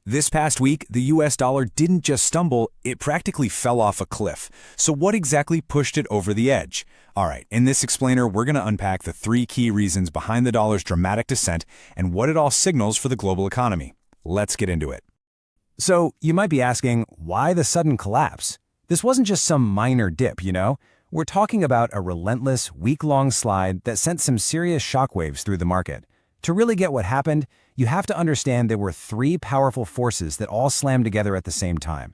This past week, the US dollar didn't just stumble, it practically fell off a cliff. So what exactly pushed it over the edge? All right, in this explainer, we're going to unpack the 3 key reasons behind the dollar's dramatic descent and what it all signals for the global economy. Let's get into it. So, you might be asking, why the sudden collapse? This wasn't just some minor dip, you know? We're talking about a relentless, week-long slide that sent some serious shockwaves through the market. To really get what happened, you have to understand there were 3 powerful forces that all slammed together at the same time.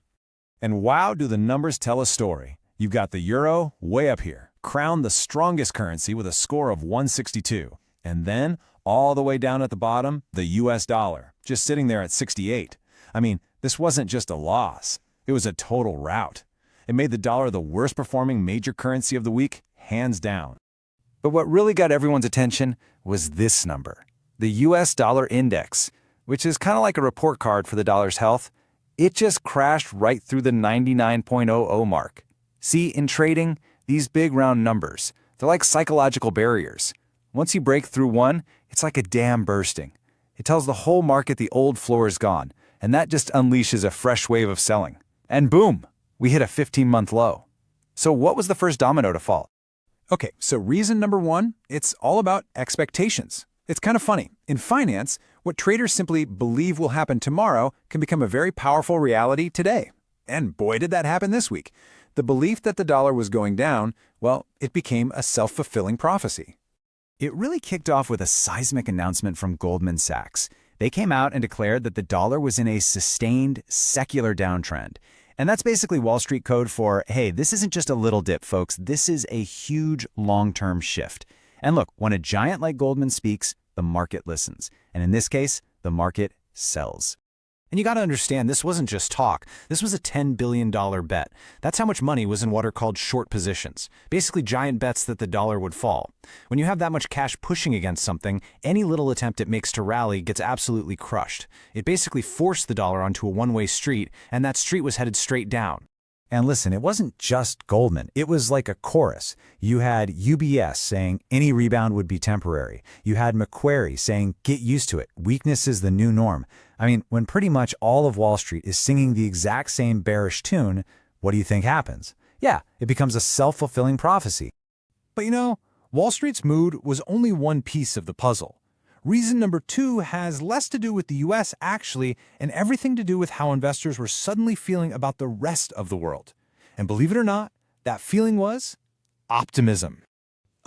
And wow, do the numbers tell a story. You've got the euro way up here, crowned the strongest currency with a score of 162. And then, all the way down at the bottom, the US dollar, just sitting there at 68. I mean, this wasn't just a loss. It was a total rout. It made the dollar the worst performing major currency of the week, hands down. But what really got everyone's attention was this number. The US dollar index, which is kind of like a report card for the dollar's health, it just crashed right through the 99.00 mark. See, in trading, these big round numbers, they're like psychological barriers. Once you break through one, it's like a dam bursting. It tells the whole market the old floor is gone, and that just unleashes a fresh wave of selling. And boom, we hit a 15-month low. So what was the first domino to fall? Okay, so reason number 1, it's all about expectations. It's kind of funny. In finance, what traders simply believe will happen tomorrow can become a very powerful reality today. And boy, did that happen this week. The belief that the dollar was going down, well, it became a self-fulfilling prophecy. It really kicked off with a seismic announcement from Goldman Sachs. They came out and declared that the dollar was in a sustained, secular downtrend. And that's basically Wall Street code for, hey, this isn't just a little dip, folks. This is a huge long-term shift. And look, when a giant like Goldman speaks, the market listens. And in this case, the market sells. And you got to understand, this wasn't just talk. This was a $10 billion bet. That's how much money was in what are called short positions, basically giant bets that the dollar would fall. When you have that much cash pushing against something, any little attempt it makes to rally gets absolutely crushed. It basically forced the dollar onto a one-way street, and that street was headed straight down. And listen, it wasn't just Goldman. It was like a chorus. You had UBS saying any rebound would be temporary. You had Macquarie saying get used to it. Weakness is the new norm. I mean, when pretty much all of Wall Street is singing the exact same bearish tune, what do you think happens? Yeah, it becomes a self-fulfilling prophecy. But you know, Wall Street's mood was only one piece of the puzzle. Reason number 2 has less to do with the US actually, and everything to do with how investors were suddenly feeling about the rest of the world. And believe it or not, that feeling was optimism.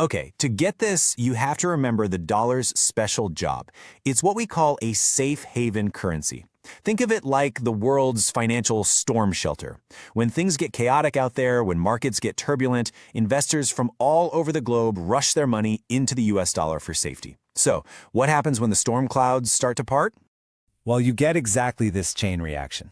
Okay, to get this, you have to remember the dollar's special job. It's what we call a safe haven currency. Think of it like the world's financial storm shelter. When things get chaotic out there, when markets get turbulent, investors from all over the globe rush their money into the US dollar for safety. So, what happens when the storm clouds start to part? Well, you get exactly this chain reaction.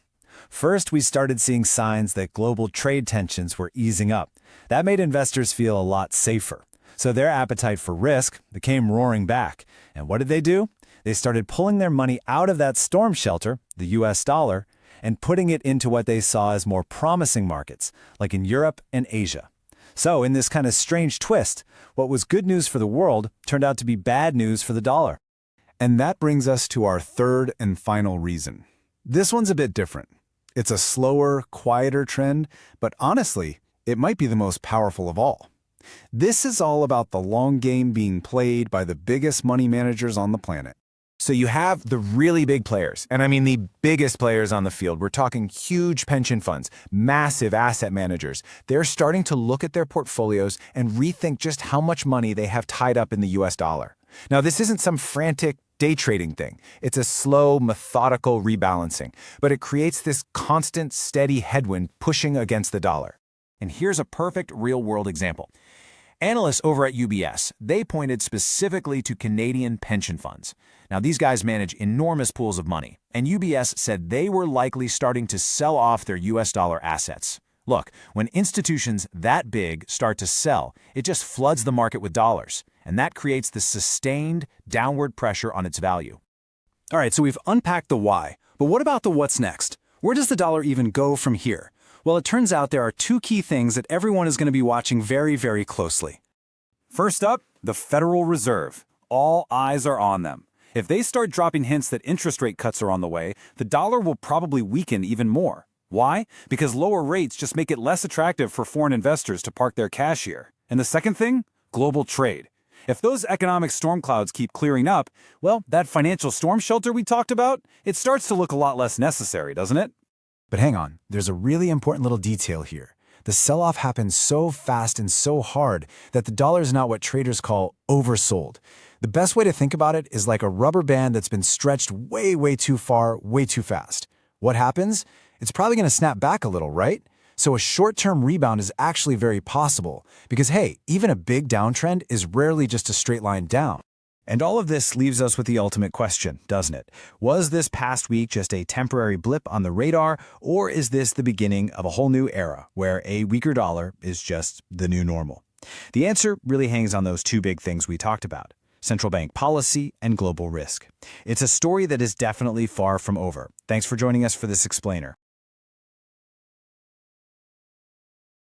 First, we started seeing signs that global trade tensions were easing up. That made investors feel a lot safer. So their appetite for risk came roaring back. And what did they do? They started pulling their money out of that storm shelter, the US dollar, and putting it into what they saw as more promising markets, like in Europe and Asia. So in this kind of strange twist, what was good news for the world turned out to be bad news for the dollar. And that brings us to our third and final reason. This one's a bit different. It's a slower, quieter trend, but honestly, it might be the most powerful of all. This is all about the long game being played by the biggest money managers on the planet. So you have the really big players, and I mean the biggest players on the field. We're talking huge pension funds, massive asset managers. They're starting to look at their portfolios and rethink just how much money they have tied up in the US dollar. Now, this isn't some frantic day trading thing. It's a slow, methodical rebalancing, but it creates this constant, steady headwind pushing against the dollar. And here's a perfect real-world example. Analysts over at UBS, they pointed specifically to Canadian pension funds. Now, these guys manage enormous pools of money, and UBS said they were likely starting to sell off their US dollar assets. Look, when institutions that big start to sell, it just floods the market with dollars, and that creates the sustained downward pressure on its value. All right, so we've unpacked the why, but what about the what's next? Where does the dollar even go from here? Well, it turns out there are 2 key things that everyone is going to be watching very, very closely. First up, the Federal Reserve. All eyes are on them. If they start dropping hints that interest rate cuts are on the way, the dollar will probably weaken even more. Why? Because lower rates just make it less attractive for foreign investors to park their cash here. And the second thing? Global trade. If those economic storm clouds keep clearing up, well, that financial storm shelter we talked about, it starts to look a lot less necessary, doesn't it? But hang on, there's a really important little detail here. The sell-off happened so fast and so hard that the dollar is not what traders call oversold. The best way to think about it is like a rubber band that's been stretched way too far, way too fast. What happens? It's probably going to snap back a little, right? So a short-term rebound is actually very possible because, hey, even a big downtrend is rarely just a straight line down. And all of this leaves us with the ultimate question, doesn't it? Was this past week just a temporary blip on the radar, or is this the beginning of a whole new era where a weaker dollar is just the new normal? The answer really hangs on those two big things we talked about: central bank policy and global risk. It's a story that is definitely far from over. Thanks for joining us for this explainer.